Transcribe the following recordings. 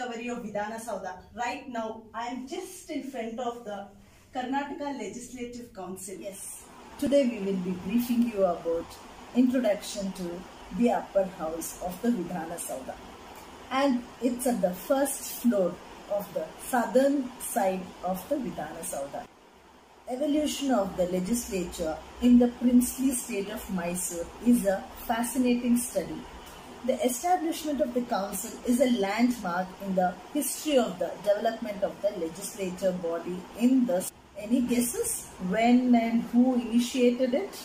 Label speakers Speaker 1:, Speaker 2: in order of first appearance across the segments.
Speaker 1: Rediscovery of Vidhana Soudha. Right now, I am just in front of the Karnataka Legislative Council.
Speaker 2: Yes. Today we will be briefing you about introduction to the upper house of the Vidhana Soudha. And it's at the first floor of the southern side of the Vidhana Soudha. Evolution of the legislature in the princely state of Mysore is a fascinating study. The establishment of the council is a landmark in the history of the development of the legislature body in the... Any guesses when and who initiated it?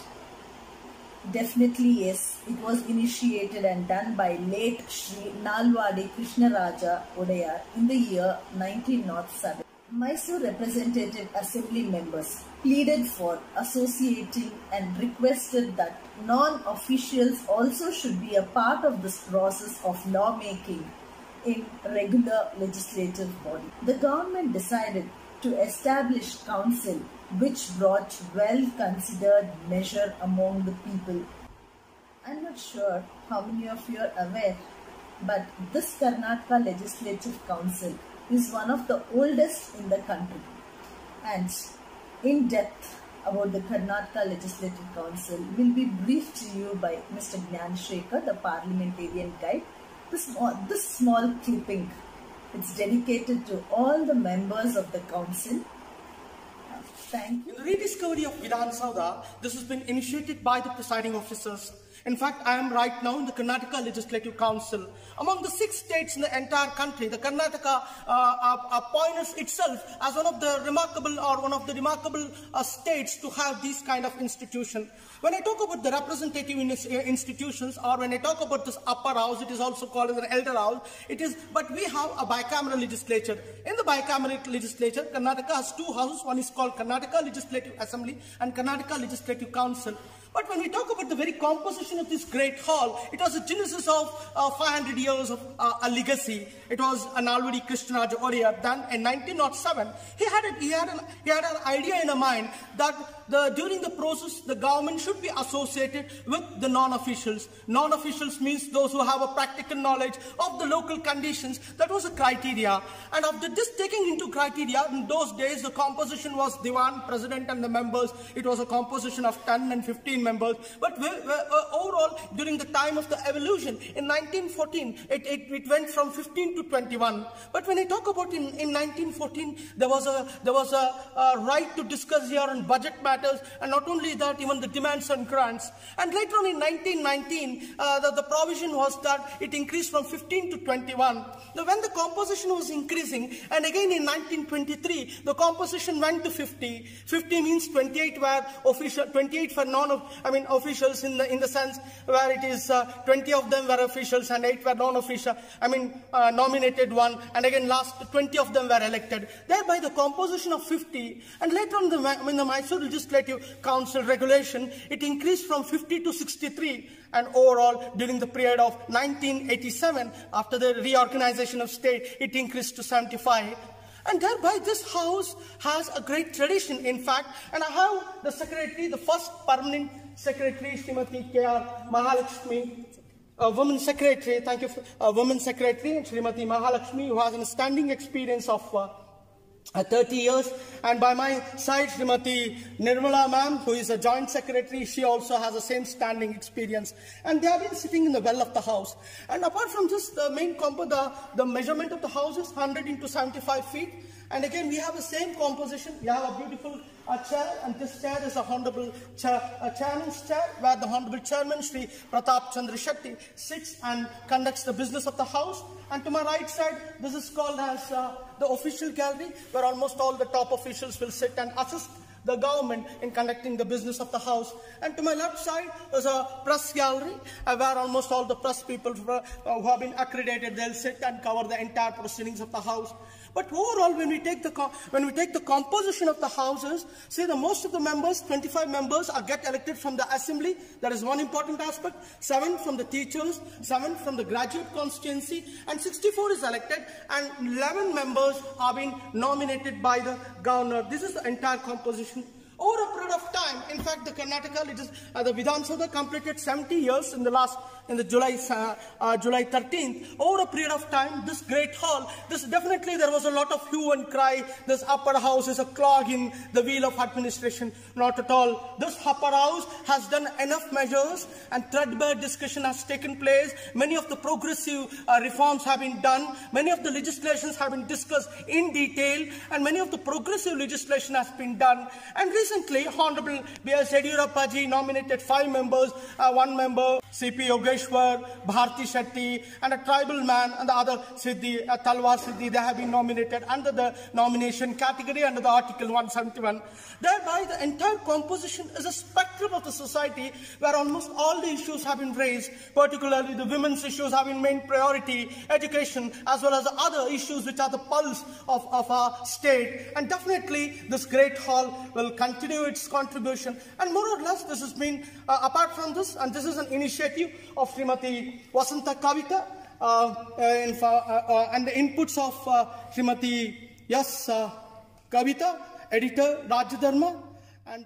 Speaker 2: Definitely yes, it was initiated and done by late Sri Nalwadi Krishnaraja Odayar in the year 1907. Mysore Representative Assembly members pleaded for associating and requested that non-officials also should be a part of this process of lawmaking in regular legislative body. The government decided to establish council which brought well-considered measure among the people. I'm not sure how many of you are aware, but this Karnataka Legislative Council is one of the oldest in the country. And in depth about the Karnataka Legislative Council will be briefed to you by Mr. Gyanshekar, the parliamentarian guide. This small clipping, it's dedicated to all the members of the council. Thank you.
Speaker 3: In the rediscovery of Vidhana Soudha, this has been initiated by the presiding officers. In fact, I am right now in the Karnataka Legislative Council. Among the 6 states in the entire country, the Karnataka pioneers itself as one of the remarkable states to have these kind of institutions. When I talk about the representative institutions, or when I talk about this upper house, it is also called as an elder house. But we have a bicameral legislature. In the bicameral legislature, Karnataka has 2 houses. One is called Karnataka Legislative Assembly and Karnataka Legislative Council. But when we talk about the very composition of this great hall, it was a genesis of 500 years of a legacy. It was an Nalwadi Krishnaraja Odayar. Then in 1907, he had an idea in mind that during the process, the government should be associated with the non-officials. Non-officials means those who have a practical knowledge of the local conditions. That was a criteria. And after this taking into criteria, in those days, the composition was Diwan, President and the members. It was a composition of 10 and 15 members. But overall, during the time of the evolution, in 1914, it went from 15 to 21. But when I talk about in 1914, there was a right to discuss here on budget matters, and not only that, even the demands and grants. And later on in 1919, the provision was that it increased from 15 to 21. Now, when the composition was increasing, and again in 1923, the composition went to 50. 50 means 28 were official, 28 were officials in the sense where it is 20 of them were officials and 8 were non-official. Nominated one, and again last 20 of them were elected. Thereby the composition of 50, and later on the Mysore Legislative Council regulation, it increased from 50 to 63, and overall during the period of 1987, after the reorganization of state, it increased to 75. And thereby this house has a great tradition, in fact, and I have the secretary, the first permanent secretary, Srimati K.R. Mahalakshmi, Women Secretary, thank you, Women Secretary, Srimati Mahalakshmi, who has a standing experience of 30 years, and by my side, Srimati Nirmala ma'am, who is a joint secretary. She also has the same standing experience, and they have been sitting in the well of the house. And apart from this, the main the measurement of the house is 100 into 75 feet. And again, we have the same composition. We have a beautiful chair, and this chair is a honorable chairman's chair, where the honorable chairman, Sri Pratap Chandra Shetty, sits and conducts the business of the house. And to my right side, this is called as the official gallery, where almost all the top officials will sit and assist the government in conducting the business of the house. And to my left side is a press gallery, where almost all the press people who have been accredited, they'll sit and cover the entire proceedings of the house. But overall, when we take the composition of the houses, say the most of the members, 25 members, get elected from the assembly. That is one important aspect. 7 from the teachers, 7 from the graduate constituency, and 64 is elected, and 11 members are being nominated by the governor. This is the entire composition. Over a period of time, in fact, fact, the the Vidhana Soudha completed 70 years in the July 13th. Over a period of time, this great hall, definitely there was a lot of hue and cry. This upper house is a clog in the wheel of administration. Not at all. This upper house has done enough measures, and threadbare discussion has taken place. Many of the progressive reforms have been done. Many of the legislations have been discussed in detail, and many of the progressive legislation has been done. And recently, Honorable B.S. Yediyurappa ji nominated 5 members, 1 member, C.P. Yogeshwar, Bharti Shetty, and a tribal man, and the other Siddhi, Talwar Siddhi. They have been nominated under the nomination category under the Article 171. Thereby, the entire composition is a spectrum of the society where almost all the issues have been raised, particularly the women's issues have been main priority, education, as well as the other issues which are the pulse of our state. And definitely, this great hall will continue its contribution. And more or less, this has been, apart from this, and this is an initiative of Srimati Vasanta Kavita, and the inputs of Srimati Kavita, editor, Rajya Dharma, and